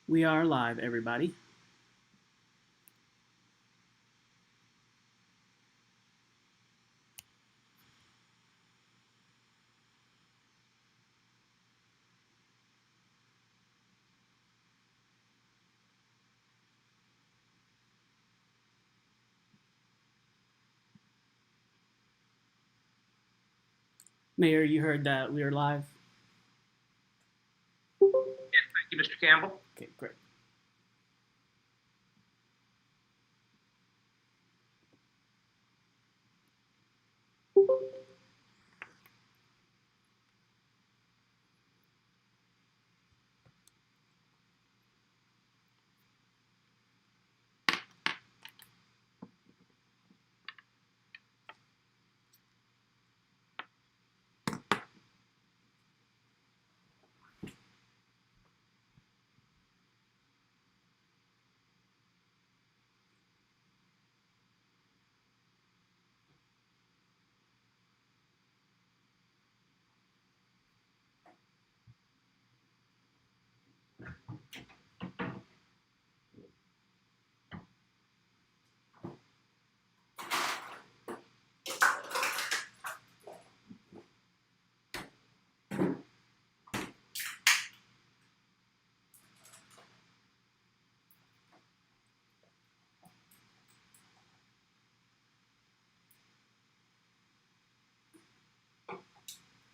We are live, everybody. Mayor, you heard that we are live? Yes, thank you, Mr. Campbell. Okay, great.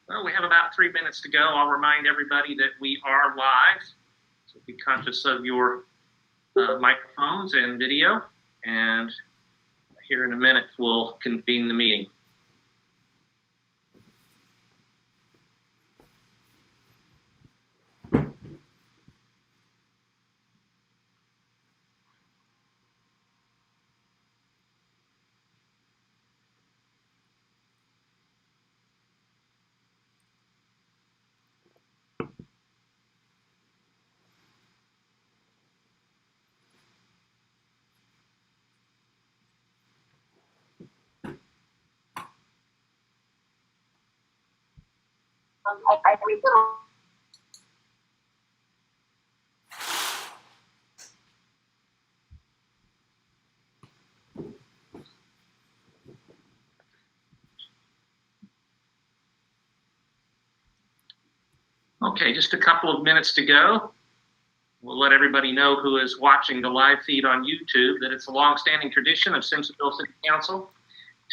Well, we have about 3 minutes to go. I'll remind everybody that we are live, so be conscious of your microphones and video, and here in a minute we'll convene the meeting. Okay, just a couple of minutes to go. We'll let everybody know who is watching the live feed on YouTube that it's a long-standing tradition of Simpsonville City Council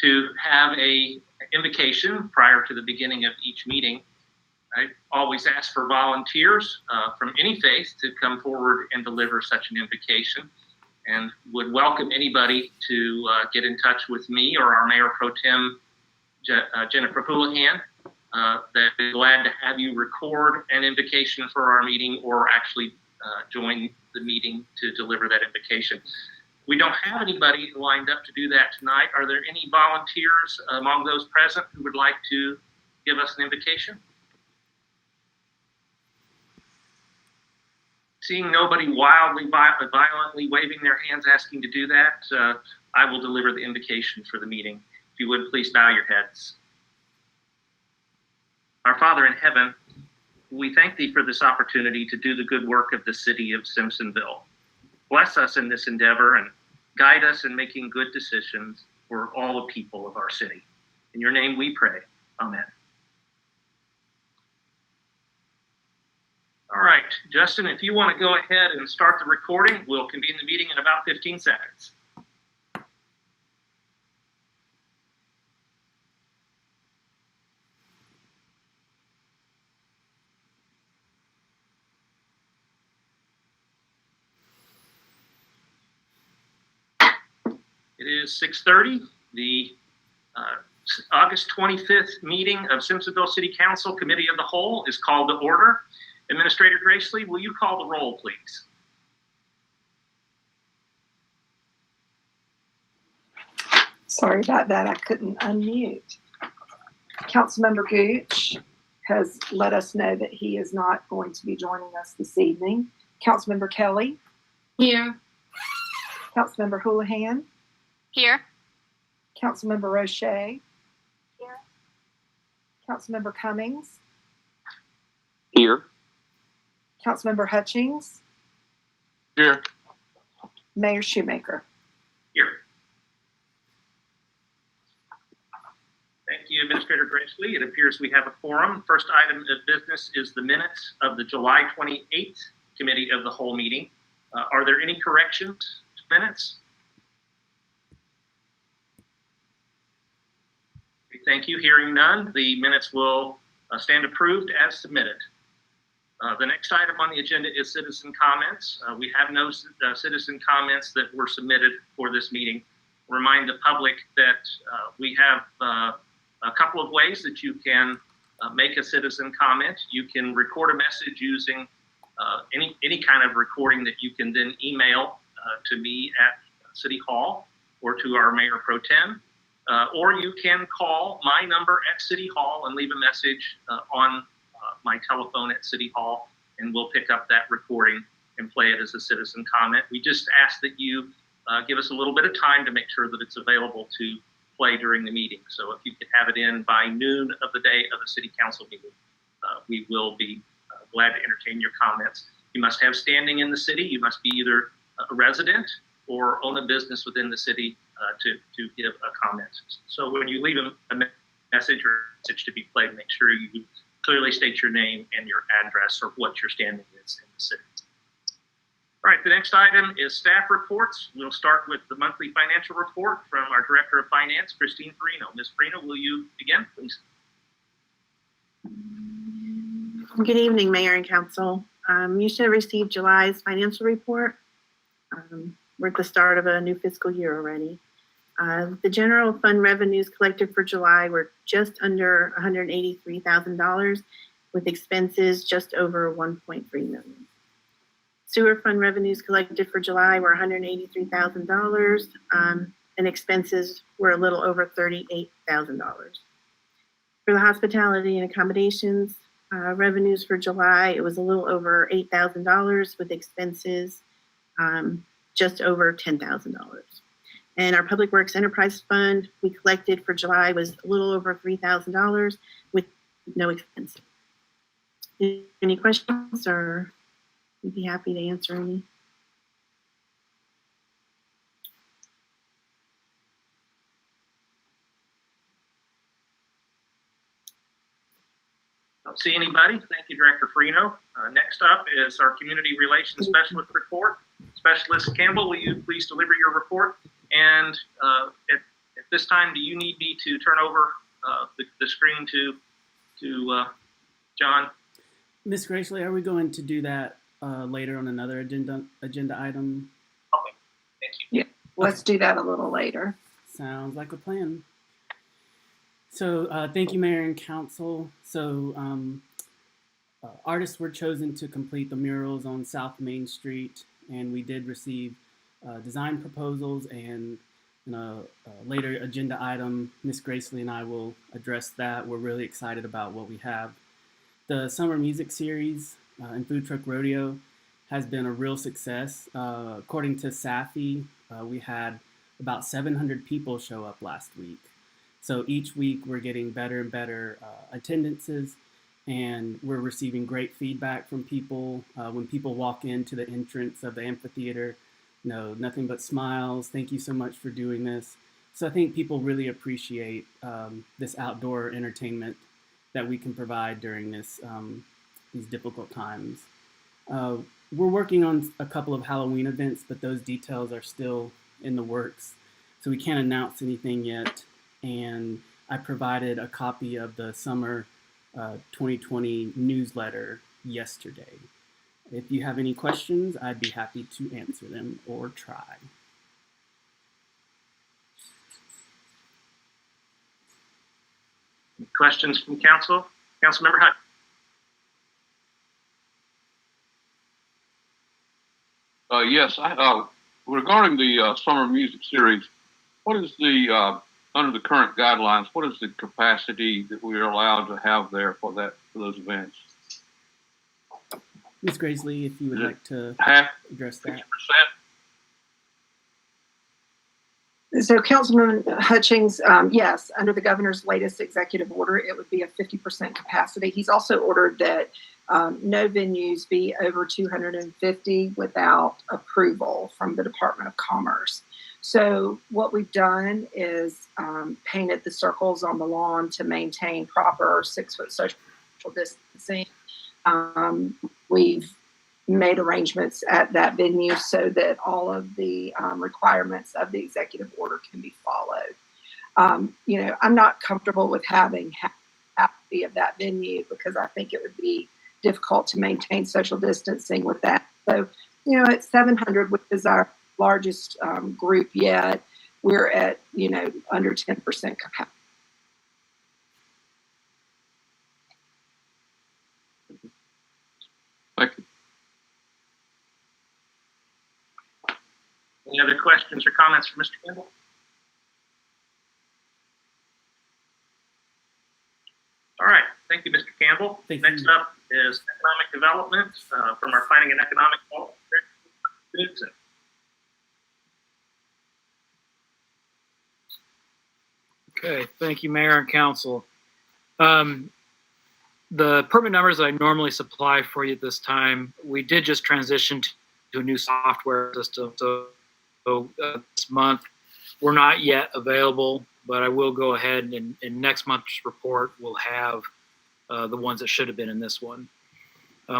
to have an invocation prior to the beginning of each meeting. I always ask for volunteers from any faith to come forward and deliver such an invocation, and would welcome anybody to get in touch with me or our Mayor Pro Tem, Jennifer Houlihan. That we're glad to have you record an invocation for our meeting or actually join the meeting to deliver that invocation. We don't have anybody lined up to do that tonight. Are there any volunteers among those present who would like to give us an invocation? Seeing nobody wildly, violently waving their hands asking to do that, I will deliver the invocation for the meeting. If you would, please bow your heads. Our Father in heaven, we thank thee for this opportunity to do the good work of the city of Simpsonville. Bless us in this endeavor and guide us in making good decisions for all the people of our city. In your name we pray. Amen. All right, Justin, if you want to go ahead and start the recording, we'll convene the meeting in about 15 seconds. It is 6:30. The August 25th meeting of Simpsonville City Council Committee of the Whole is called to order. Administrator Gracely, will you call the roll, please? Sorry about that. I couldn't unmute. Councilmember Gooch has let us know that he is not going to be joining us this evening. Councilmember Kelly? Here. Councilmember Houlihan? Here. Councilmember Roche? Here. Councilmember Cummings? Here. Councilmember Hutchings? Here. Mayor Shoemaker. Here. Thank you, Administrator Gracely. It appears we have a quorum. First item of business is the minutes of the July 28th Committee of the Whole meeting. Are there any corrections to minutes? Okay, thank you. Hearing none, the minutes will stand approved as submitted. The next item on the agenda is citizen comments. We have no citizen comments that were submitted for this meeting. Remind the public that we have a couple of ways that you can make a citizen comment. You can record a message using any kind of recording that you can then email to me at City Hall or to our Mayor Pro Tem. Or you can call my number at City Hall and leave a message on my telephone at City Hall, and we'll pick up that recording and play it as a citizen comment. We just ask that you give us a little bit of time to make sure that it's available to play during the meeting. So if you could have it in by noon of the day of the City Council meeting, we will be glad to entertain your comments. You must have standing in the city. You must be either a resident or own a business within the city to give a comment. So when you leave a message or message to be played, make sure you clearly state your name and your address or what your standing is in the city. All right, the next item is staff reports. We'll start with the monthly financial report from our Director of Finance, Christine Perino. Ms. Perino, will you begin, please? Good evening, Mayor and Council. You should have received July's financial report. We're at the start of a new fiscal year already. The general fund revenues collected for July were just under $183,000, with expenses just over $1.3 million. Sewer fund revenues collected for July were $183,000, and expenses were a little over $38,000. For the hospitality and accommodations revenues for July, it was a little over $8,000, with expenses just over $10,000. And our Public Works Enterprise Fund we collected for July was a little over $3,000 with no expense. Any questions, or we'd be happy to answer any. Don't see anybody. Thank you, Director Perino. Next up is our Community Relations Specialist report. Specialist Campbell, will you please deliver your report? And at this time, do you need me to turn over the screen to John? Ms. Gracely, are we going to do that later on another agenda item? Okay, thank you. Yeah, let's do that a little later. Sounds like a plan. So thank you, Mayor and Council. So artists were chosen to complete the murals on South Main Street, and we did receive design proposals, and in a later agenda item, Ms. Gracely and I will address that. We're really excited about what we have. The Summer Music Series and Food Truck Rodeo has been a real success. According to Safi, we had about 700 people show up last week. So each week we're getting better and better attendances, and we're receiving great feedback from people. When people walk into the entrance of the amphitheater, nothing but smiles. Thank you so much for doing this. So I think people really appreciate this outdoor entertainment that we can provide during these difficult times. We're working on a couple of Halloween events, but those details are still in the works, so we can't announce anything yet. And I provided a copy of the summer 2020 newsletter yesterday. If you have any questions, I'd be happy to answer them or try. Any questions from Council? Councilmember Hutt. Yes, regarding the summer music series, what is the under the current guidelines? What is the capacity that we are allowed to have there for those events? Ms. Gracely, if you would like to address that. 50%? So Councilman Hutchings, yes, under the governor's latest executive order, it would be a 50% capacity. He's also ordered that no venues be over 250 without approval from the Department of Commerce. So what we've done is painted the circles on the lawn to maintain proper 6-foot social distancing. We've made arrangements at that venue so that all of the requirements of the executive order can be followed. I'm not comfortable with having half of that venue because I think it would be difficult to maintain social distancing with that. So, at 700, which is our largest group yet, we're at, under 10% capacity. Thank you. Any other questions or comments for Mr. Campbell? All right. Thank you, Mr. Campbell. Next up is economic development from our Planning and Economic Development. Okay, thank you, Mayor and Council. The permit numbers that I normally supply for you at this time, we did just transition to a new software system. So this month, we're not yet available, but I will go ahead and in next month's report, we'll have the ones that should have been in this one.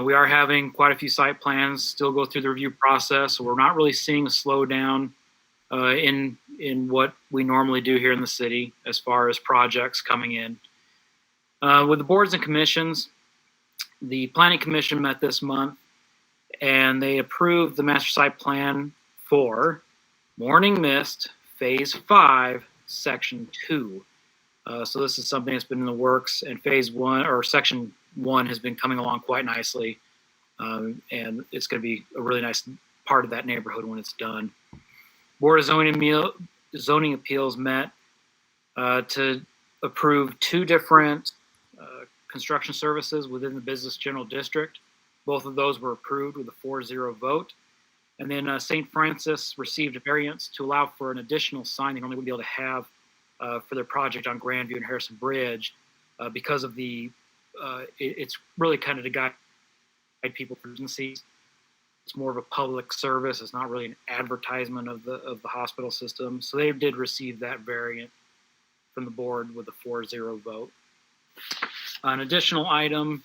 We are having quite a few site plans still go through the review process, so we're not really seeing a slowdown in what we normally do here in the city as far as projects coming in. With the boards and commissions, the Planning Commission met this month and they approved the master site plan for Morning Mist Phase 5, Section 2. So this is something that's been in the works, and Phase 1 or Section 1 has been coming along quite nicely, and it's going to be a really nice part of that neighborhood when it's done. Borizoni Appeals met to approve 2 different construction services within the business general district. Both of those were approved with a 4-0 vote. And then St. Francis received a variance to allow for an additional sign they normally wouldn't be able to have for their project on Grandview and Harrison Bridge because of the, it's really kind of to guide people through agencies. It's more of a public service. It's not really an advertisement of the hospital system. So they did receive that variant from the board with a 4-0 vote. An additional item,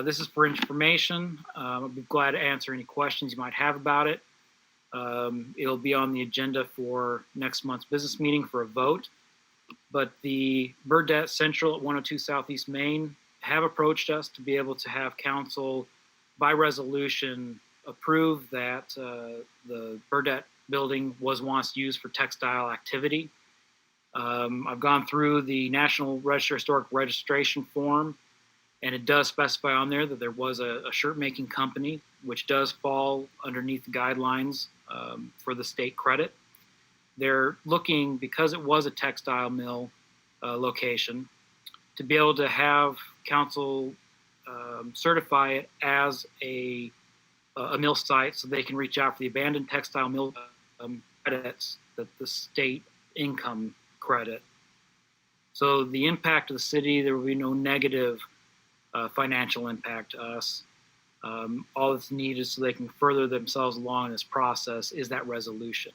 this is for information. I'll be glad to answer any questions you might have about it. It'll be on the agenda for next month's business meeting for a vote. But the Burdette Central at 102 Southeast Main have approached us to be able to have council by resolution approve that the Burdette building was once used for textile activity. I've gone through the National Register Historic Registration form, and it does specify on there that there was a shirt making company, which does fall underneath the guidelines for the state credit. They're looking, because it was a textile mill location, to be able to have council certify it as a mill site so they can reach out for the abandoned textile mill credits that the state income credit. So the impact to the city, there will be no negative financial impact to us. All that's needed so they can further themselves along in this process is that resolution.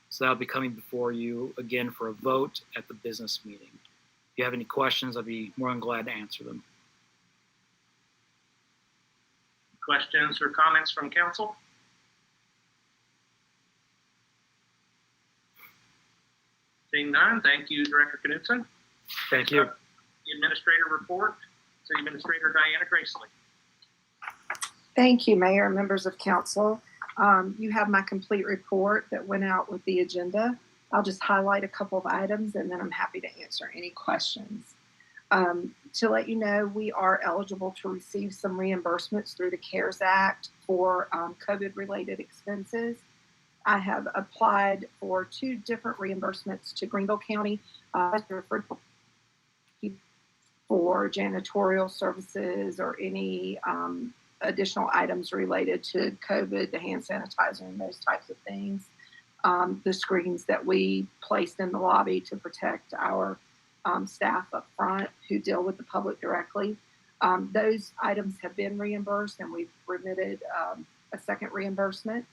So that'll be coming before you again for a vote at the business meeting. If you have any questions, I'll be more than glad to answer them. Questions or comments from council? Seeing none, thank you, Director Knudsen. Thank you. The administrator report, City Administrator Diana Gracely. Thank you, Mayor and members of council. You have my complete report that went out with the agenda. I'll just highlight a couple of items and then I'm happy to answer any questions. To let you know, we are eligible to receive some reimbursements through the CARES Act for COVID-related expenses. I have applied for 2 different reimbursements to Greenville County for janitorial services or any additional items related to COVID, the hand sanitizer and those types of things. The screens that we placed in the lobby to protect our staff up front who deal with the public directly. Those items have been reimbursed, and we've remitted a second reimbursement.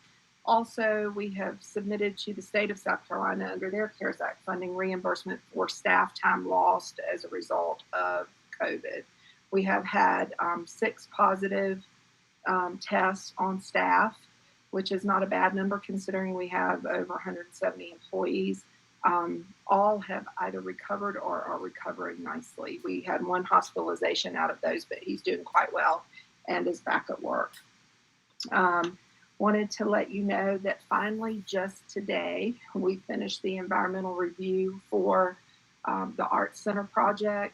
Also, we have submitted to the state of South Carolina under their CARES Act funding reimbursement for staff time lost as a result of COVID. We have had 6 positive tests on staff, which is not a bad number considering we have over 170 employees. All have either recovered or are recovering nicely. We had 1 hospitalization out of those, but he's doing quite well and is back at work. Wanted to let you know that finally, just today, we finished the environmental review for the Arts Center project.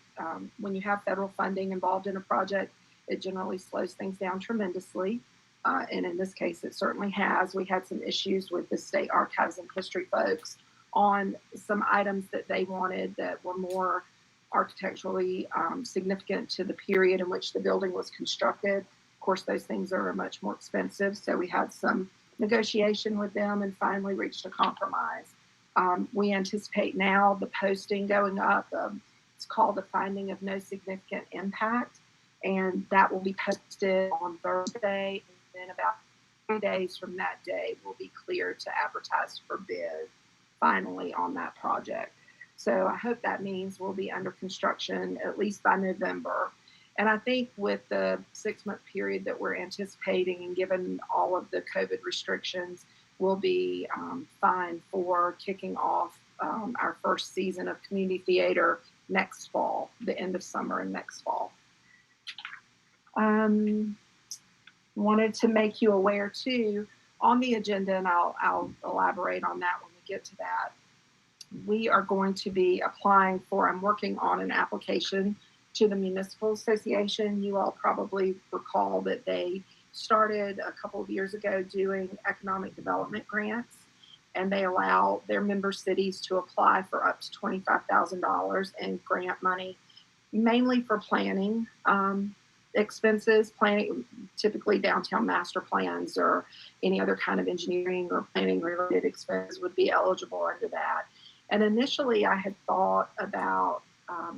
When you have federal funding involved in a project, it generally slows things down tremendously. And in this case, it certainly has. We had some issues with the State Archives and History folks on some items that they wanted that were more architecturally significant to the period in which the building was constructed. Of course, those things are much more expensive, so we had some negotiation with them and finally reached a compromise. We anticipate now the posting going up. It's called a finding of no significant impact, and that will be posted on Thursday. And then about 3 days from that day, we'll be cleared to advertise for bid finally on that project. So I hope that means we'll be under construction at least by November. And I think with the 6-month period that we're anticipating and given all of the COVID restrictions, we'll be fine for kicking off our first season of community theater next fall, the end of summer and next fall. Wanted to make you aware too, on the agenda, and I'll elaborate on that when we get to that. We are going to be applying for, I'm working on an application to the Municipal Association. You all probably recall that they started a couple of years ago doing economic development grants, and they allow their member cities to apply for up to $25,000 in grant money, mainly for planning expenses, planning, typically downtown master plans or any other kind of engineering or planning related expenses would be eligible under that. And initially I had thought about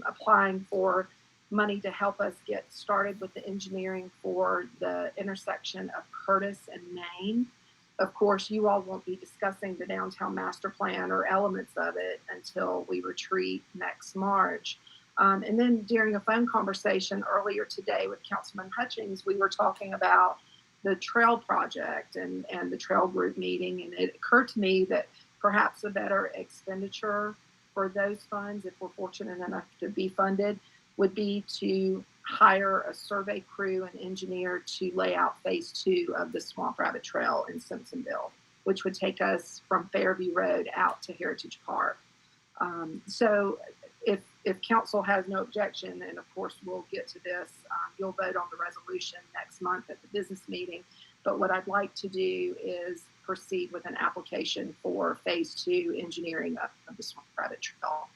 applying for money to help us get started with the engineering for the intersection of Curtis and Main. Of course, you all won't be discussing the downtown master plan or elements of it until we retreat next March. And then during a phone conversation earlier today with Councilman Hutchings, we were talking about the trail project and the trail group meeting. And it occurred to me that perhaps a better expenditure for those funds, if we're fortunate enough to be funded, would be to hire a survey crew and engineer to lay out phase 2 of the Swamp Rabbit Trail in Simpsonville, which would take us from Fairview Road out to Heritage Park. So if council has no objection, and of course we'll get to this, you'll vote on the resolution next month at the business meeting. But what I'd like to do is proceed with an application for phase 2 engineering of the Swamp Rabbit Trail.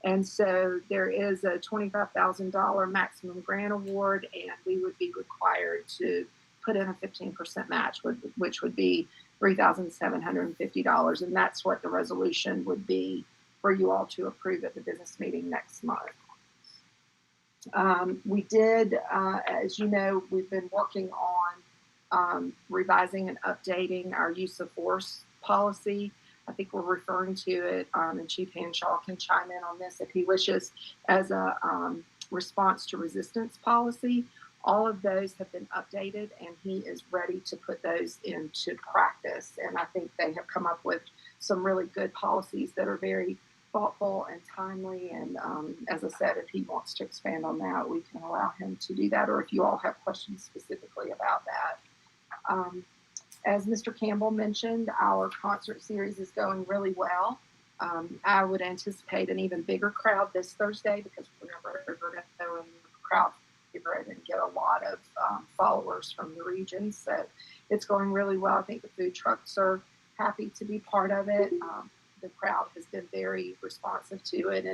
And so there is a $25,000 maximum grant award, and we would be required to put in a 15% match, which would be $3,750. And that's what the resolution would be for you all to approve at the business meeting next month. We did, as you know, we've been working on revising and updating our use of force policy. I think we're referring to it, and Chief Hanshaw can chime in on this if he wishes, as a response to resistance policy. All of those have been updated, and he is ready to put those into practice. And I think they have come up with some really good policies that are very thoughtful and timely. And as I said, if he wants to expand on that, we can allow him to do that, or if you all have questions specifically about that. As Mr. Campbell mentioned, our concert series is going really well. I would anticipate an even bigger crowd this Thursday because we're going to go in the crowd favorite and get a lot of followers from the region. So it's going really well. I think the food trucks are happy to be part of it. The crowd has been very responsive to it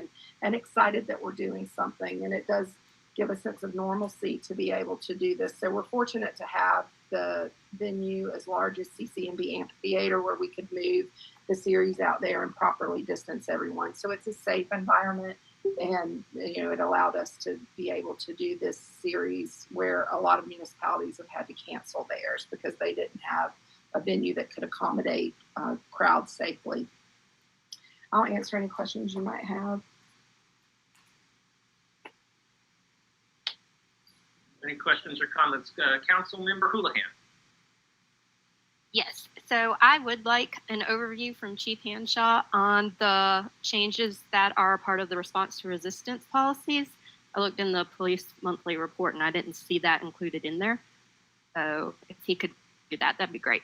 and excited that we're doing something. And it does give a sense of normalcy to be able to do this. So we're fortunate to have the venue as large as CCMB Amphitheater where we could move the series out there and properly distance everyone. So it's a safe environment. And, it allowed us to be able to do this series where a lot of municipalities have had to cancel theirs because they didn't have a venue that could accommodate crowds safely. I'll answer any questions you might have. Any questions or comments? Council Member Houlihan. Yes, so I would like an overview from Chief Hanshaw on the changes that are part of the response to resistance policies. I looked in the police monthly report and I didn't see that included in there. So if he could do that, that'd be great.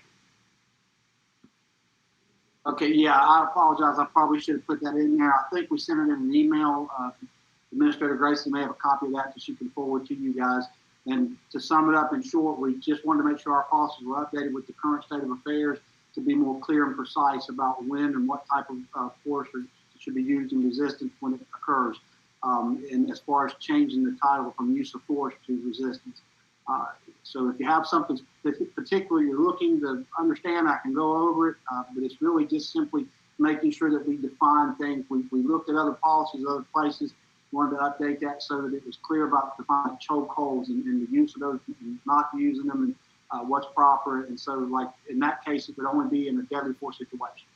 Okay, yeah, I apologize. I probably should have put that in there. I think we sent it in an email. Administrator Gracie may have a copy of that that she can forward to you guys. And to sum it up in short, we just wanted to make sure our policies were updated with the current state of affairs to be more clear and precise about when and what type of force should be used in resistance when it occurs. And as far as changing the title from use of force to resistance. So if you have something particular you're looking to understand, I can go over it, but it's really just simply making sure that we define things. We looked at other policies, other places, wanted to update that so that it was clear about defining chokeholds and the use of those, and not using them, and what's proper. And so, like in that case, it would only be in a deadly force situation,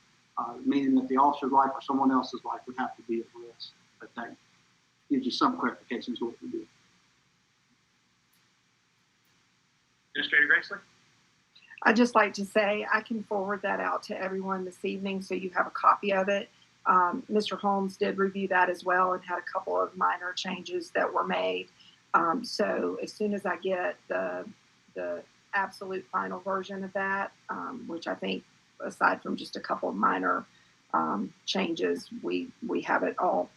meaning that the officer's life or someone else's life would have to be at risk. But that gives you some clarifications of what we do. Administrator Graysley. I'd just like to say I can forward that out to everyone this evening so you have a copy of it. Mr. Holmes did review that as well and had a couple of minor changes that were made. So as soon as I get the absolute final version of that, which I think aside from just a couple of minor changes, we have it all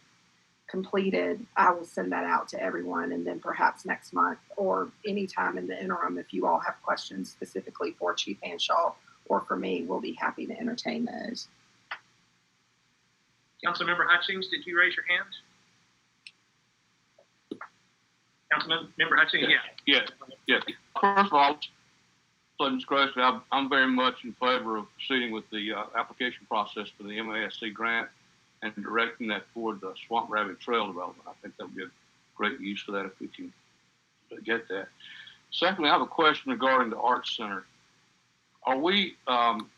completed, I will send that out to everyone, and then perhaps next month or anytime in the interim, if you all have questions specifically for Chief Hanshaw or for me, we'll be happy to entertain those. Councilmember Hutchings, did you raise your hand? Councilmember Hutchings, yeah. Yeah. First of all, Ms. Graysley, I'm very much in favor of proceeding with the application process for the MASC grant and directing that toward the Swamp Rabbit Trail development. I think that would be a great use for that if we can get that. Secondly, I have a question regarding the Arts Center. Are we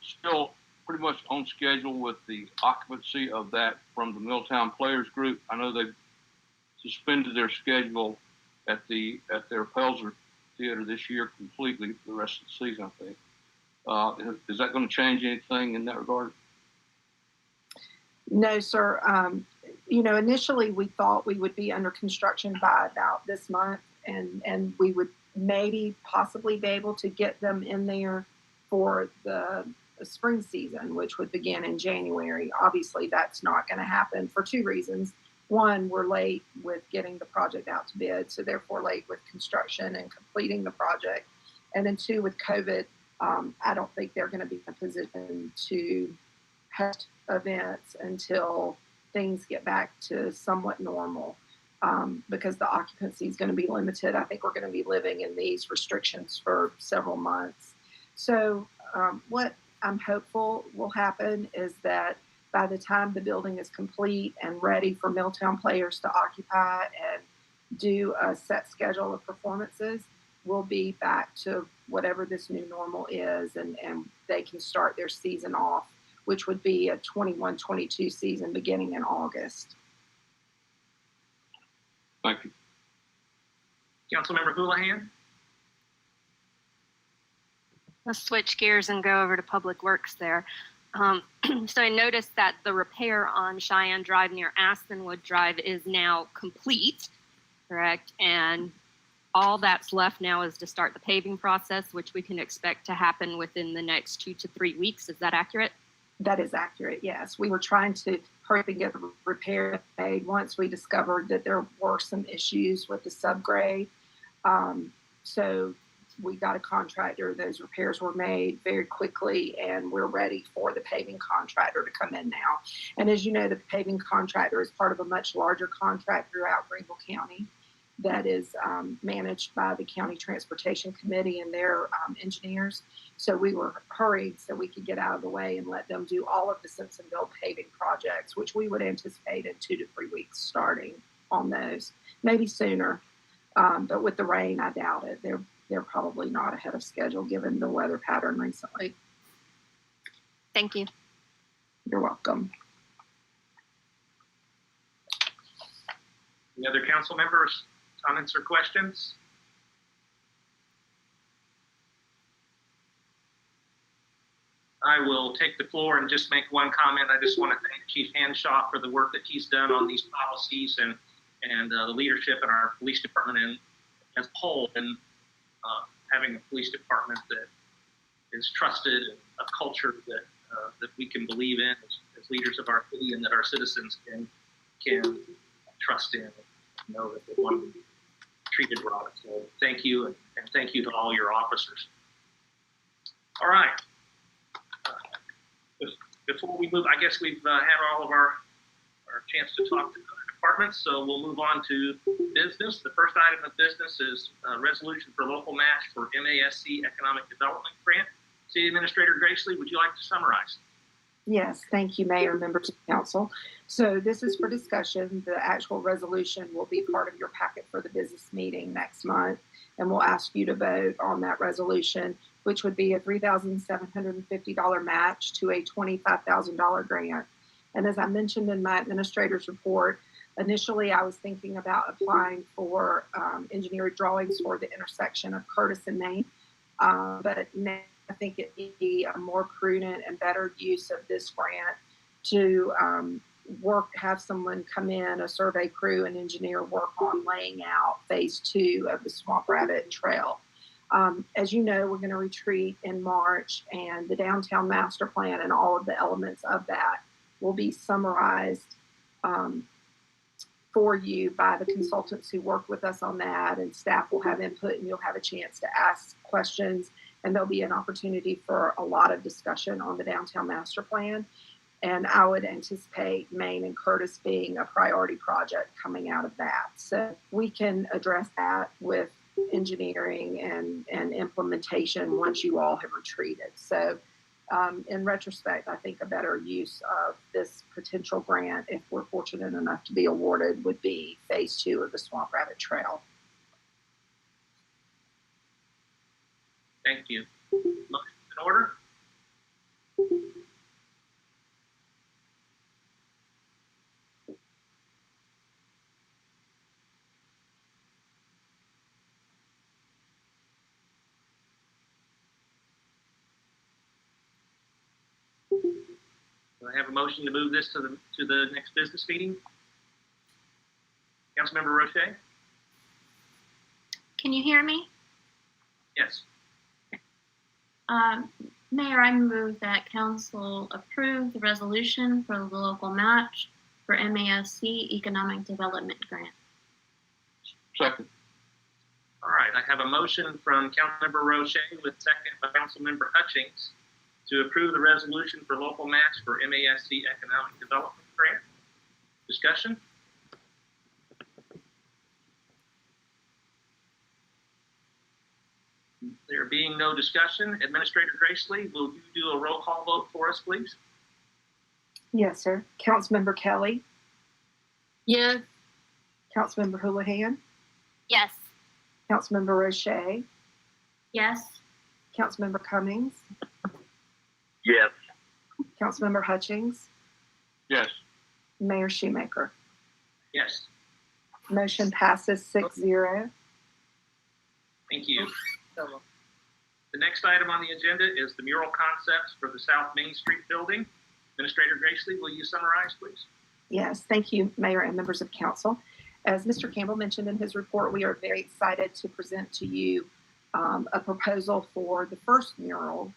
still pretty much on schedule with the occupancy of that from the Milltown Players Group? I know they've suspended their schedule at their Pelzer Theater this year completely for the rest of the season, I think. Is that going to change anything in that regard? No, sir. Initially we thought we would be under construction by about this month, and we would maybe possibly be able to get them in there for the spring season, which would begin in January. Obviously, that's not going to happen for two reasons. One, we're late with getting the project out to bid, so therefore late with construction and completing the project. And then two, with COVID, I don't think they're going to be in a position to host events until things get back to somewhat normal, because the occupancy is going to be limited. I think we're going to be living in these restrictions for several months. So what I'm hopeful will happen is that by the time the building is complete and ready for Milltown Players to occupy and do a set schedule of performances, we'll be back to whatever this new normal is, and they can start their season off, which would be a 21-22 season beginning in August. Thank you. Councilmember Houlihan. Let's switch gears and go over to Public Works there. So I noticed that the repair on Cheyenne Drive near Aspenwood Drive is now complete, correct? And all that's left now is to start the paving process, which we can expect to happen within the next 2 to 3 weeks. Is that accurate? That is accurate, yes. We were trying to hurry and get the repair made once we discovered that there were some issues with the subgrade. So we got a contractor. Those repairs were made very quickly, and we're ready for the paving contractor to come in now. And as you know, the paving contractor is part of a much larger contract throughout Greenville County. that is managed by the County Transportation Committee and their engineers. So we were hurried so we could get out of the way and let them do all of the Simpsonville paving projects, which we would anticipate in 2 to 3 weeks starting on those, maybe sooner. But with the rain, I doubt it. They're probably not ahead of schedule given the weather pattern recently. Thank you. You're welcome. Any other council members, comments or questions? I will take the floor and just make one comment. I just want to thank Chief Hanshaw for the work that he's done on these policies and the leadership in our police department and as a whole, and having a police department that is trusted and a culture that we can believe in as leaders of our city and that our citizens can trust in and know that they want to be treated right. So thank you, and thank you to all your officers. All right. Before we move, I guess we've had all of our chance to talk to other departments, so we'll move on to business. The first item of business is a resolution for local match for MASC Economic Development Grant. City Administrator Gracely, would you like to summarize? Yes, thank you, Mayor and members of council. So this is for discussion. The actual resolution will be part of your packet for the business meeting next month, and we'll ask you to vote on that resolution, which would be a $3,750 match to a $25,000 grant. And as I mentioned in my administrator's report, initially I was thinking about applying for engineering drawings for the intersection of Curtis and Main, but now I think it would be a more prudent and better use of this grant to have someone come in, a survey crew and engineer work on laying out phase 2 of the Swamp Rabbit Trail. As you know, we're going to retreat in March, and the downtown master plan and all of the elements of that will be summarized for you by the consultants who work with us on that, and staff will have input and you'll have a chance to ask questions, and there'll be an opportunity for a lot of discussion on the downtown master plan. And I would anticipate Main and Curtis being a priority project coming out of that. So we can address that with engineering and implementation once you all have retreated. So in retrospect, I think a better use of this potential grant, if we're fortunate enough to be awarded, would be phase 2 of the Swamp Rabbit Trail. Thank you. Motion in order? Do I have a motion to move this to the next business meeting? Councilmember Roche? Can you hear me? Yes. Mayor, I move that council approve the resolution for the local match for MASC Economic Development Grant. Second. All right, I have a motion from Councilmember Roche with second by Councilmember Hutchings to approve the resolution for local match for MASC Economic Development Grant. Discussion? There being no discussion, Administrator Gracely, will you do a roll call vote for us, please? Yes, sir. Councilmember Kelly, Yes. Councilmember Houlihan, Yes. Councilmember Roche, Yes. Councilmember Cummings, Yes. Councilmember Hutchings, Yes. Mayor Shoemaker. Yes, Motion passes 6-0. thank you. The next item on the agenda is the mural concepts for the South Main Street building. Administrator Gracely, will you summarize, please? Yes, thank you, Mayor and members of council. As Mr. Campbell mentioned in his report, we are very excited to present to you a proposal for the first mural,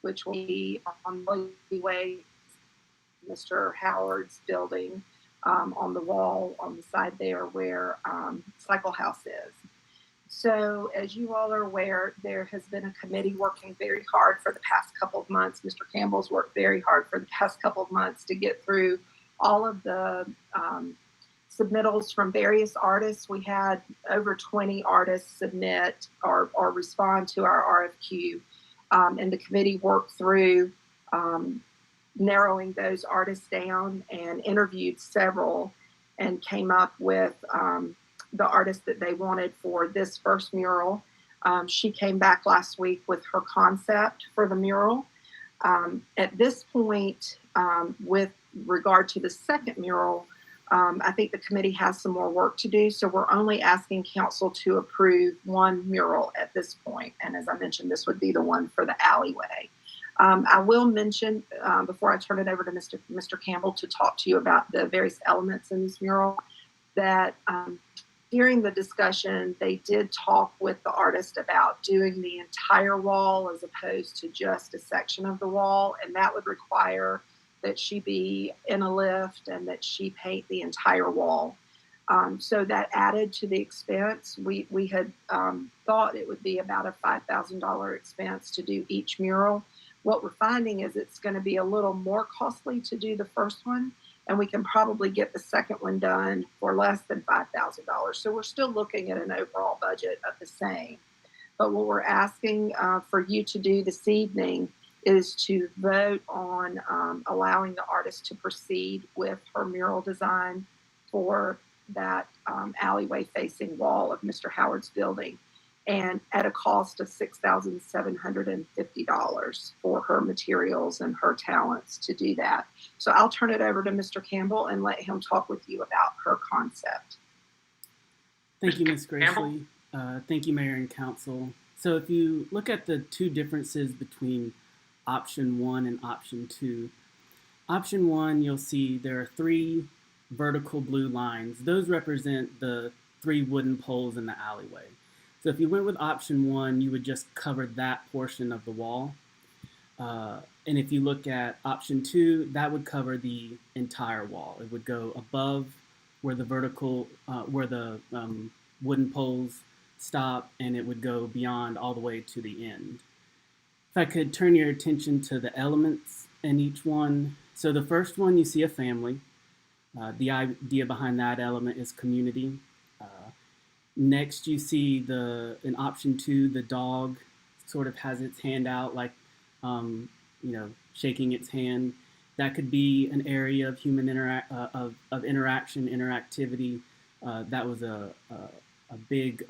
which will be on the way Mr. Howard's building on the wall on the side there where Cycle House is. So as you all are aware, there has been a committee working very hard for the past couple of months. Mr. Campbell's worked very hard for the past couple of months to get through all of the submittals from various artists. We had over 20 artists submit or respond to our RFQ, and the committee worked through narrowing those artists down and interviewed several and came up with the artist that they wanted for this first mural. She came back last week with her concept for the mural. At this point, with regard to the second mural, I think the committee has some more work to do, so we're only asking council to approve one mural at this point. And as I mentioned, this would be the one for the alleyway. I will mention, before I turn it over to Mr. Campbell to talk to you about the various elements in this mural, that during the discussion, they did talk with the artist about doing the entire wall as opposed to just a section of the wall, and that would require that she be in a lift and that she paint the entire wall. So that added to the expense. We had thought it would be about a $5,000 expense to do each mural. What we're finding is it's going to be a little more costly to do the first one, and we can probably get the second one done for less than $5,000. So we're still looking at an overall budget of the same. But what we're asking for you to do this evening is to vote on allowing the artist to proceed with her mural design for that alleyway facing wall of Mr. Howard's building, and at a cost of $6,750 for her materials and her talents to do that. So I'll turn it over to Mr. Campbell and let him talk with you about her concept. Thank you, Ms. Gracely. Thank you, Mayor and Council. So if you look at the two differences between option 1 and option 2, option 1, you'll see there are 3 vertical blue lines. Those represent the 3 wooden poles in the alleyway. So if you went with option 1, you would just cover that portion of the wall. And if you look at option 2, that would cover the entire wall. It would go above where the wooden poles stop, and it would go beyond all the way to the end. If I could turn your attention to the elements in each one. So the first one, you see a family. The idea behind that element is community. Next, you see in option 2, the dog sort of has its hand out, like, shaking its hand. That could be an area of human interaction, interactivity. That was a big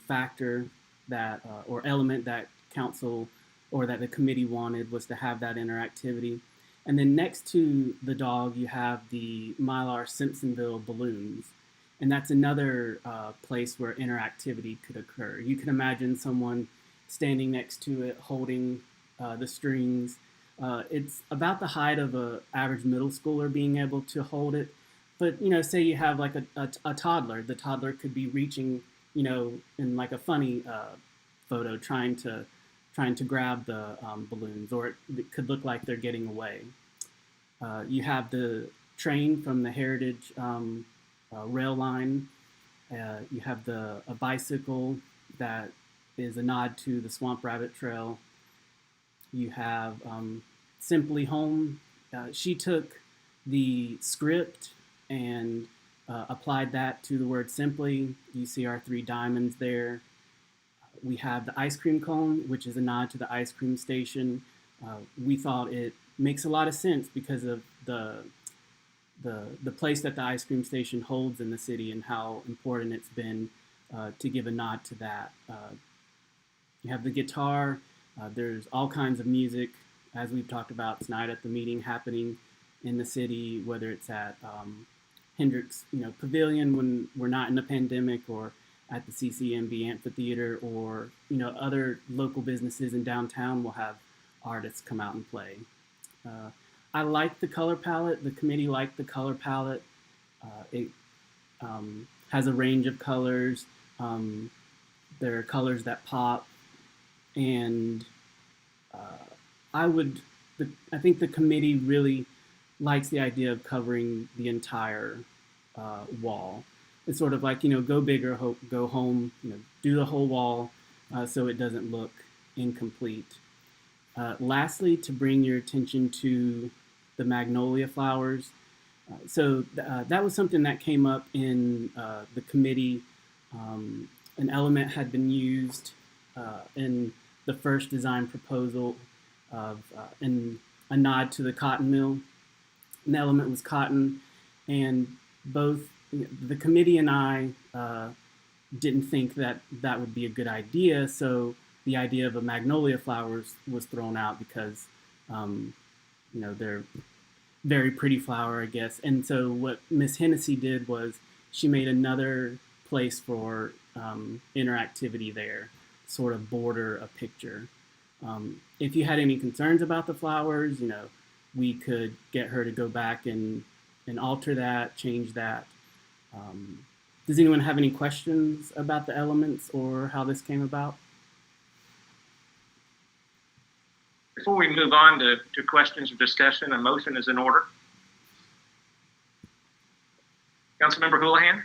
factor that or element that council or that the committee wanted, was to have that interactivity. And then next to the dog, you have the Mylar Simpsonville balloons. And that's another place where interactivity could occur. You can imagine someone standing next to it, holding the strings. It's about the height of an average middle schooler being able to hold it. But, say you have like a toddler. The toddler could be reaching, in like a funny photo, trying to grab the balloons, or it could look like they're getting away. You have the train from the Heritage rail line. You have a bicycle that is a nod to the Swamp Rabbit Trail. You have Simply Home. She took the script and applied that to the word simply. You see our 3 diamonds there. We have the ice cream cone, which is a nod to the ice cream station. We thought it makes a lot of sense because of the place that the ice cream station holds in the city and how important it's been to give a nod to that. You have the guitar. There's all kinds of music, as we've talked about tonight at the meeting, happening in the city, whether it's at Hendricks, Pavilion when we're not in the pandemic, or at the CCMB Amphitheater, or other local businesses in downtown will have artists come out and play. I like the color palette. The committee liked the color palette. It has a range of colors. There are colors that pop, and I think the committee really likes the idea of covering the entire wall. It's sort of like, go big or go home, do the whole wall so it doesn't look incomplete. Lastly, to bring your attention to the Magnolia Flowers, That was something that came up in the committee. An element had been used in the first design proposal in a nod to the cotton mill. An element was cotton, and both the committee and I didn't think that that would be a good idea. So the idea of a Magnolia Flowers was thrown out because, they're very pretty flower, I guess. And so what Miss Hennessy did was she made another place for interactivity there, sort of border a picture. If you had any concerns about the flowers, we could get her to go back and alter that, change that. Does anyone have any questions about the elements or how this came about? Before we move on to questions or discussion, a motion is in order. Councilmember Houlihan?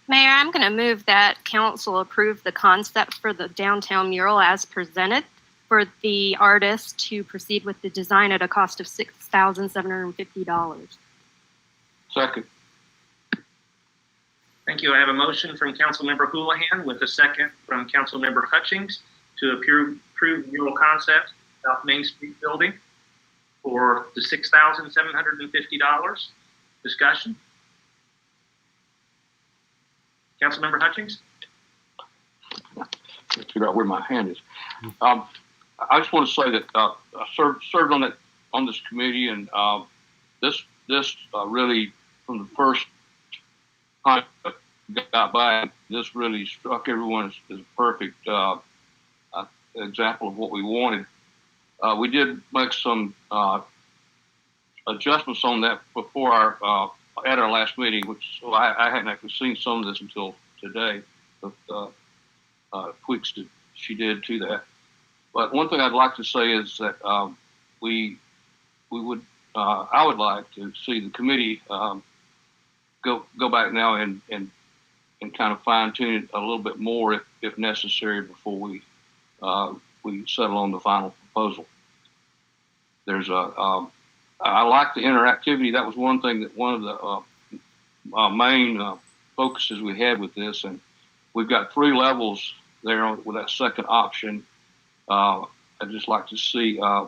Mayor, I'm going to move that council approve the concept for the downtown mural as presented for the artist to proceed with the design at a cost of $6,750. Second. Thank you. I have a motion from Councilmember Houlihan with a second from Councilmember Hutchings to approve mural concept South Main Street building for the $6,750. Discussion. Councilmember Hutchings? Let's figure out where my hand is. I just want to say that I served on this committee, and this really, from the first time I got by, this really struck everyone as a perfect example of what we wanted. We did make some adjustments on that before at our last meeting, which I hadn't actually seen some of this until today, but tweaks that she did to that. But one thing I'd like to say is that I would like to see the committee go back now and kind of fine tune it a little bit more if necessary before we settle on the final proposal. I like the interactivity. That was one thing that one of the main focuses we had with this, and we've got 3 levels there with that second option. I'd just like to see a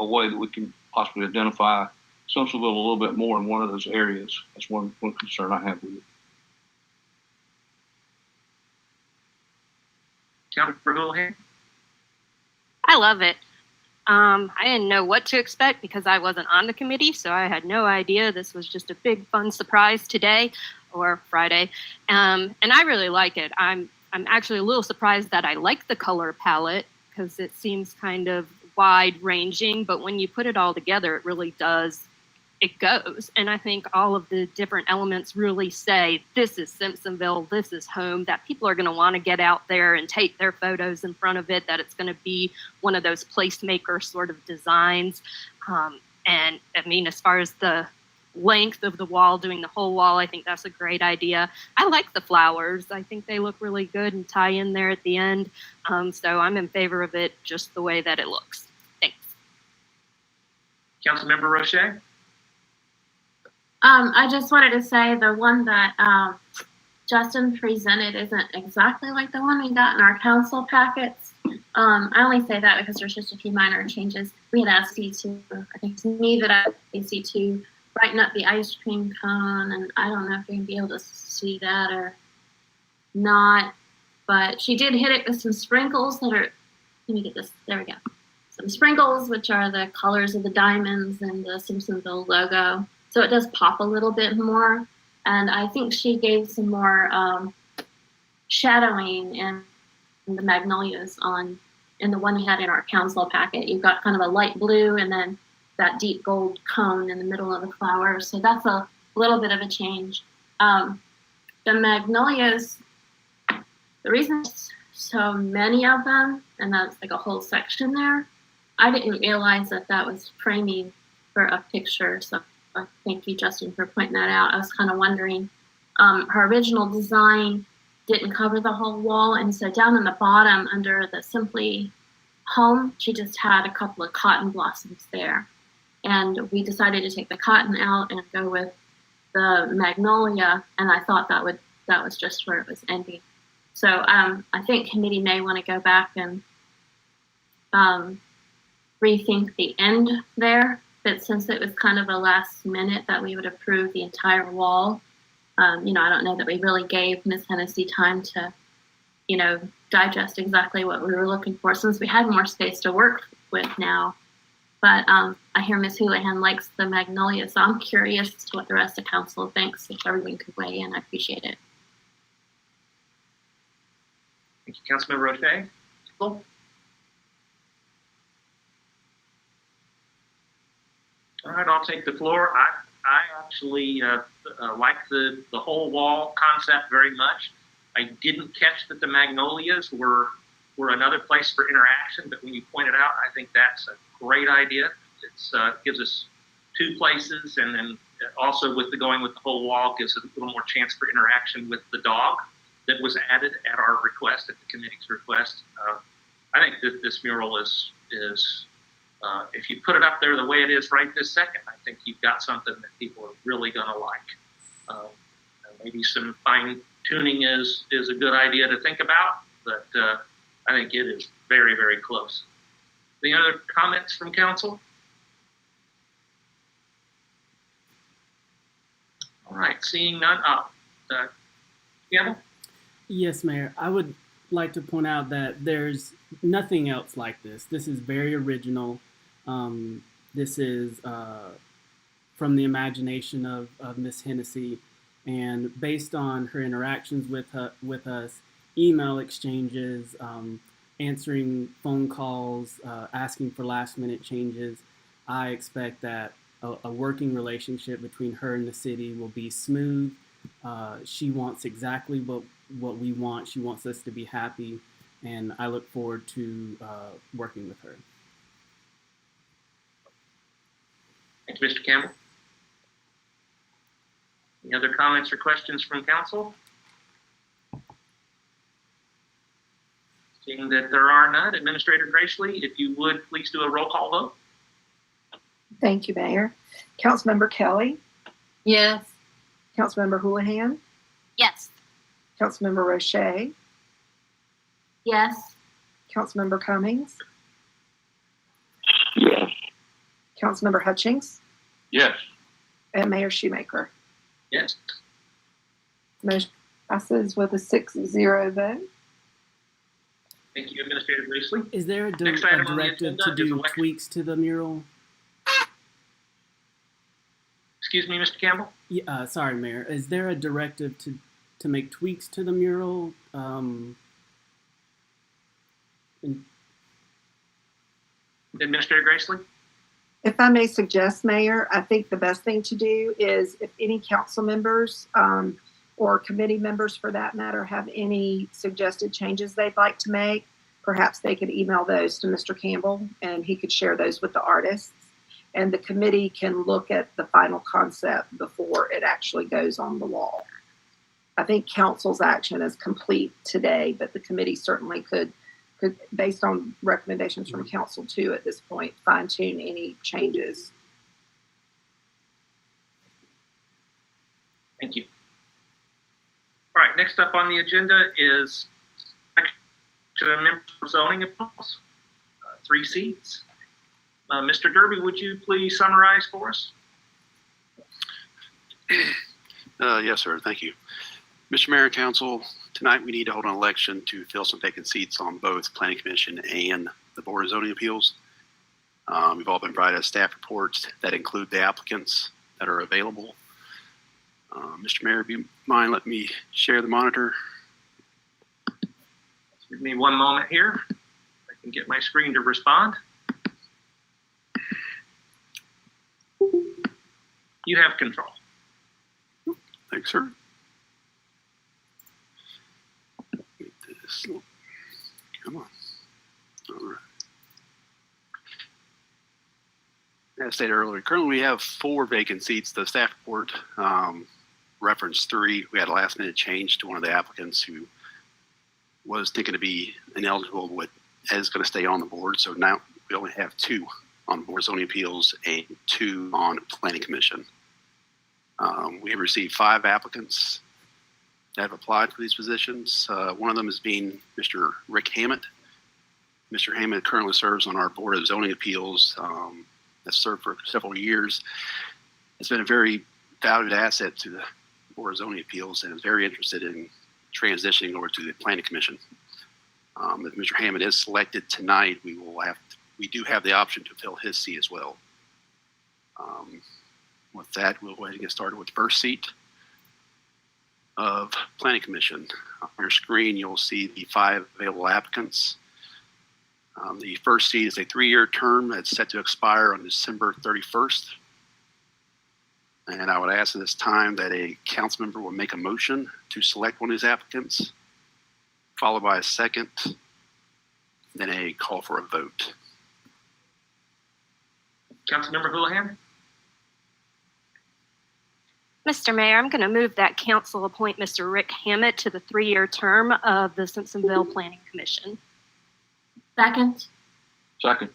way that we can possibly identify Simpsonville a little bit more in one of those areas. That's one concern I have with it. Councilmember Houlihan? I love it. I didn't know what to expect because I wasn't on the committee, so I had no idea. This was just a big fun surprise today or Friday, and I really like it. I'm actually a little surprised that I like the color palette because it seems kind of wide ranging, but when you put it all together, it really does. It goes. And I think all of the different elements really say, this is Simpsonville, this is home, that people are going to want to get out there and take their photos in front of it, that it's going to be one of those placemaker sort of designs. And I mean, as far as the length of the wall, doing the whole wall, I think that's a great idea. I like the flowers. I think they look really good and tie in there at the end. So I'm in favor of it just the way that it looks. Thanks. Councilmember Roche? I just wanted to say the one that Justin presented isn't exactly like the one we got in our council packets. I only say that because there's just a few minor changes. We had asked you to, I think it's me that I asked you to brighten up the ice cream cone, and I don't know if you're going to be able to see that or not, but she did hit it with some sprinkles that are, let me get this, there we go. Some sprinkles, which are the colors of the diamonds and the Simpsonville logo. So it does pop a little bit more. And I think she gave some more shadowing in the magnolias in the one we had in our council packet. You've got kind of a light blue and then that deep gold cone in the middle of the flowers. So that's a little bit of a change. The magnolias, the reason so many of them, and that's like a whole section there, I didn't realize that was framing for a picture. So thank you, Justin, for pointing that out. I was kind of wondering, her original design didn't cover the whole wall, and so down in the bottom under the Simply Home, she just had a couple of cotton blossoms there. and we decided to take the cotton out and go with the magnolia, and I thought that was just where it was ending. So I think committee may want to go back and rethink the end there, but since it was kind of a last minute that we would approve the entire wall, I don't know that we really gave Ms. Hennessy time to, digest exactly what we were looking for, since we had more space to work with now. But I hear Ms. Houlihan likes the magnolia, so I'm curious as to what the rest of council thinks. If everyone could weigh in, I appreciate it. Thank you, Councilmember Roche. Cool. All right, I'll take the floor. I actually like the whole wall concept very much. I didn't catch that the magnolias were another place for interaction, but when you pointed out, I think that's a great idea. It gives us two places, and then also with going with the whole wall gives us a little more chance for interaction with the dog that was added at our request, at the committee's request. I think that this mural is if you put it up there the way it is right this second, I think you've got something that people are really going to like. Maybe some fine tuning is a good idea to think about, but I think it is very, very close. Any other comments from council? All right, seeing none. Campbell? Yes, Mayor. I would like to point out that there's nothing else like this. This is very original. This is from the imagination of Miss Hennessy, and based on her interactions with us, email exchanges, answering phone calls, asking for last-minute changes, I expect that a working relationship between her and the city will be smooth. She wants exactly what we want. She wants us to be happy, and I look forward to working with her. Thank you, Mr. Campbell. Any other comments or questions from council? Seeing that there are none, Administrator Gracely, if you would please do a roll call vote. Thank you, Mayor. Councilmember Kelly, Yes. Councilmember Houlihan, Yes. Councilmember Roche, Yes. Councilmember Cummings, Yes. Councilmember Hutchings, Yes. and Mayor Shoemaker. Yes. Motion passes with a 6-0 vote. Thank you, Administrator Gracely. Is there a Next item on the directive agenda to is do election. tweaks to the mural? Excuse me, Mr. Campbell? Yeah, sorry, Mayor. Is there a directive to make tweaks to the mural? Administrator Gracely? If I may suggest, Mayor, I think the best thing to do is if any council members or committee members for that matter have any suggested changes they'd like to make, perhaps they could email those to Mr. Campbell and he could share those with the artists. And the committee can look at the final concept before it actually goes on the wall. I think council's action is complete today, but the committee certainly could, based on recommendations from council too at this point, fine tune any changes. Thank you. All right, next up on the agenda is to the member of zoning appeals, 3 seats. Mr. Derby, would you please summarize for us? Yes, sir. Thank you. Mr. Mayor and Council, tonight we need to hold an election to fill some vacant seats on both Planning Commission and the Borizoni Appeals. We've all been provided staff reports that include the applicants that are available. Mr. Mayor, if you mind, let me share the monitor. Give me one moment here. I can get my screen to respond. You have control. Thanks, sir. Get this. Come on. All right. As stated earlier, currently we have 4 vacant seats. The staff report referenced 3. We had a last minute change to one of the applicants who was thinking to be ineligible but is going to stay on the board. So now we only have 2 on Borizoni Appeals and 2 on Planning Commission. We have received 5 applicants that have applied for these positions. One of them is being Mr. Rick Hammett. Mr. Hammett currently serves on our Board of Zoning Appeals. Has served for several years. It's been a very valued asset to the Board of Zoning Appeals and is very interested in transitioning over to the Planning Commission. If Mr. Hammett is selected tonight, we do have the option to fill his seat as well. With that, we'll go ahead and get started with the first seat of Planning Commission. On your screen, you'll see the 5 available applicants. The first seat is a 3-year term that's set to expire on December 31st. And I would ask at this time that a council member will make a motion to select one of these applicants, followed by a second, then a call for a vote. Councilmember Houlihan? Mr. Mayor, I'm going to move that council appoint Mr. Rick Hammett to the 3-year term of the Simpsonville Planning Commission. Second. Second.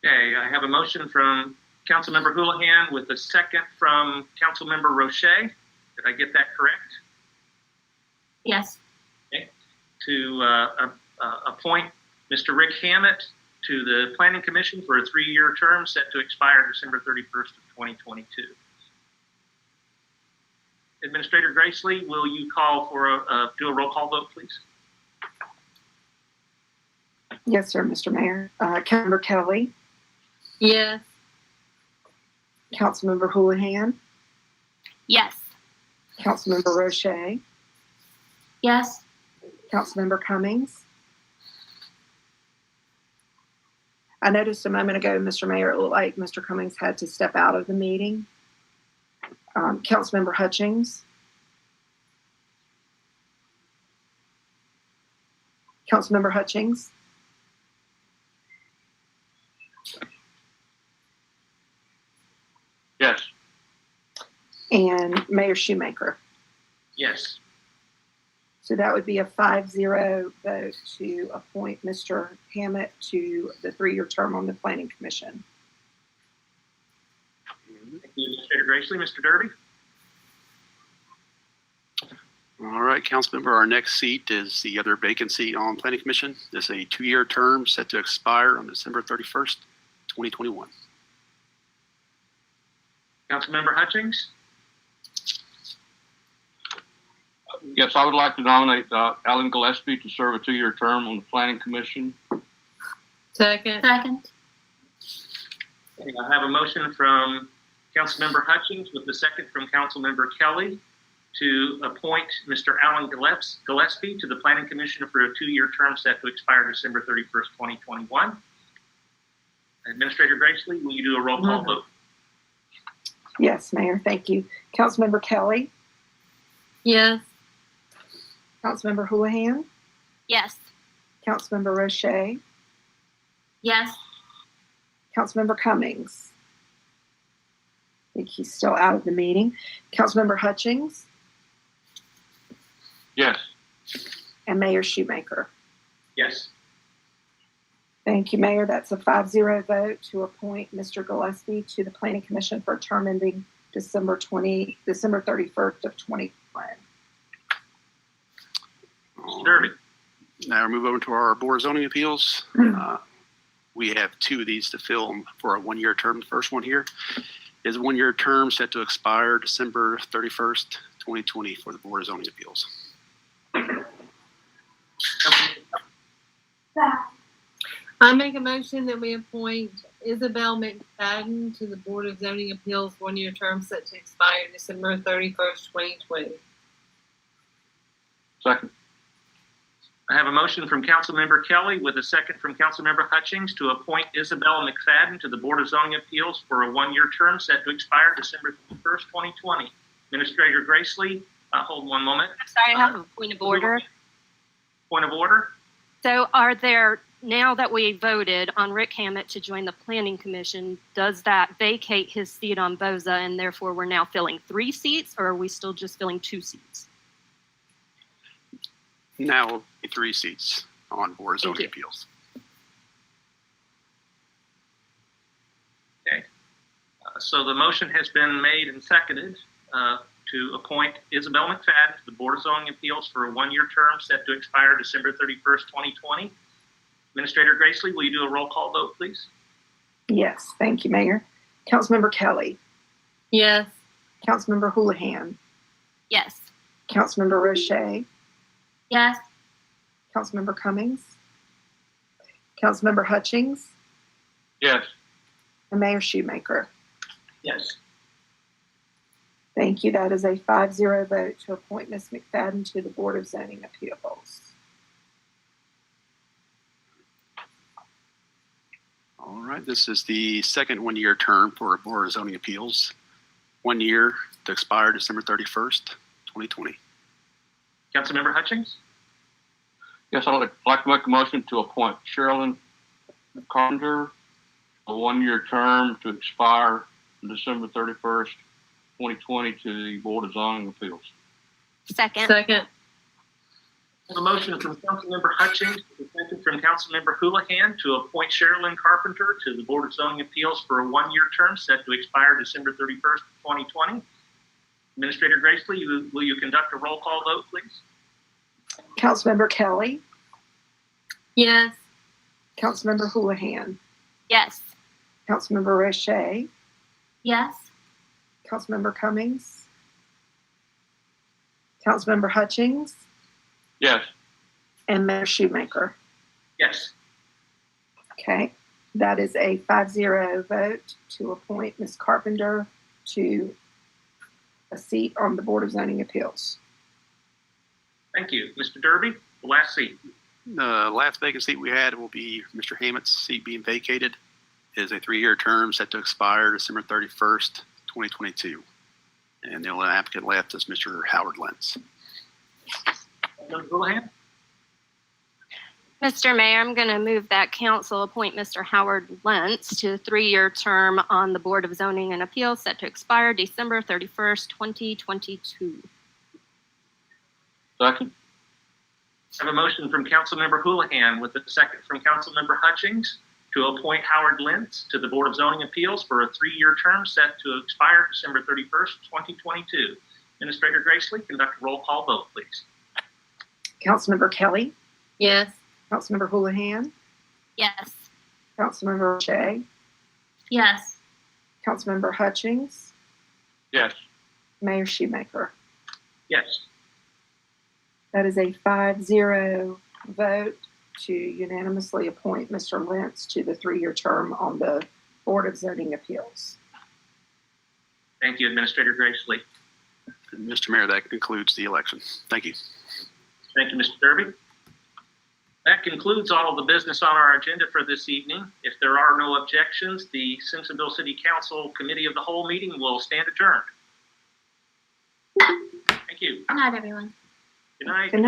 Okay, I have a motion from Councilmember Houlihan with a second from Councilmember Roche. Did I get that correct? Yes. To appoint Mr. Rick Hammett to the Planning Commission for a 3-year term set to expire December 31st of 2022. Administrator Gracely, will you call for do a roll call vote, please? Yes, sir, Mr. Mayor. Councilmember Kelly, Yes. Councilmember Houlihan, Yes. Councilmember Roche, Yes. Councilmember Cummings. I noticed a moment ago, Mr. Mayor, it looked like Mr. Cummings had to step out of the meeting. Councilmember Hutchings. Councilmember Hutchings. Yes. And Mayor Shoemaker. Yes. So that would be a 5-0 vote to appoint Mr. Hammett to the 3-year term on the Planning Commission. Thank you, Administrator Gracely. Mr. Derby? All right, council member, our next seat is the other vacancy on Planning Commission. This is a 2-year term set to expire on December 31st, 2021. Councilmember Hutchings? Yes, I would like to nominate Alan Gillespie to serve a 2-year term on the Planning Commission. Second. Second. Okay, I have a motion from Councilmember Hutchings with the second from Councilmember Kelly to appoint Mr. Alan Gillespie to the Planning Commission for a 2-year term set to expire December 31st, 2021. Administrator Gracely, will you do a roll call vote? Yes, Mayor, thank you. Councilmember Kelly, Yes. Councilmember Houlihan, Yes. Councilmember Roche, Yes. Councilmember Cummings. I think he's still out of the meeting. Councilmember Hutchings Yes. and Mayor Shoemaker. Yes. Thank you, Mayor. That's a 5-0 vote to appoint Mr. Gillespie to the Planning Commission for a term ending December 31st of 2021. Derby? Now we move over to our Board of Zoning Appeals. We have 2 of these to fill for a 1-year term. The first one here is a 1-year term set to expire December 31st, 2020 for the Board of Zoning Appeals. I make a motion that we appoint Isabel McFadden to the Board of Zoning Appeals 1-year term set to expire December 31st, 2020. Second. I have a motion from Councilmember Kelly with a second from Councilmember Hutchings to appoint Isabel McFadden to the Board of Zoning Appeals for a 1-year term set to expire December 1st, 2020. Administrator Gracely, hold one moment. I'm sorry, I have a point of order. Point of order? So are there, now that we voted on Rick Hammett to join the Planning Commission, does that vacate his seat on BOZA and therefore we're now filling 3 seats, or are we still just filling 2 seats? Now 3 seats on Board of Zoning Appeals. So the motion has been made and seconded to appoint Isabel McFadden to the Board of Zoning Appeals for a one-year term set to expire December 31st, 2020. Administrator Gracely, will you do a roll call vote, please? Yes, thank you, Mayor. Councilmember Kelly, Yes. Councilmember Houlihan, Yes. Councilmember Roche, Yes. Councilmember Cummings, Councilmember Hutchings, Yes. and Mayor Shoemaker. Yes. Thank you. That is a 5-0 vote to appoint Ms. McFadden to the Board of Zoning Appeals. All right, this is the second one-year term for Board of Zoning Appeals. 1 year to expire December 31st, 2020. Councilmember Hutchings? Yes, I'd like to make a motion to appoint Sherilyn Carpenter, a 1-year term to expire December 31st, 2020 to the Board of Zoning Appeals. Second. Second. I have a motion from Councilmember Hutchings, a second from Councilmember Houlihan to appoint Sherilyn Carpenter to the Board of Zoning Appeals for a one-year term set to expire December 31st, 2020. Administrator Gracely, will you conduct a roll call vote, please? Councilmember Kelly, Yes. Councilmember Houlihan, Yes. Councilmember Roche, Yes. Councilmember Cummings, Councilmember Hutchings, Yes. and Mayor Shoemaker. Yes. Okay, that is a 5-0 vote to appoint Ms. Carpenter to a seat on the Board of Zoning Appeals. Thank you. Mr. Derby, the last seat. The last vacant seat we had will be Mr. Hammett's seat being vacated. It is a 3-year term set to expire December 31st, 2022. And the only applicant left is Mr. Howard Lentz. Councilmember Houlihan? Mr. Mayor, I'm going to move that council appoint Mr. Howard Lentz to a 3-year term on the Board of Zoning and Appeals set to expire December 31st, 2022. Second. I have a motion from Councilmember Houlihan with a second from Councilmember Hutchings to appoint Howard Lentz to the Board of Zoning Appeals for a 3-year term set to expire December 31st, 2022. Administrator Gracely, conduct a roll call vote, please. Councilmember Kelly, Yes. Councilmember Houlihan, Yes. Councilmember Roche, Yes. Councilmember Hutchings, Yes. Mayor Shoemaker. Yes. That is a 5-0 vote to unanimously appoint Mr. Lentz to the 3-year term on the Board of Zoning Appeals. Thank you, Administrator Gracely. And Mr. Mayor, that concludes the election. Thank you. Thank you, Mr. Derby. That concludes all of the business on our agenda for this evening. If there are no objections, the Simpsonville City Council Committee of the Whole meeting will stand adjourned. Thank you. Good night, everyone. Good night. Good night.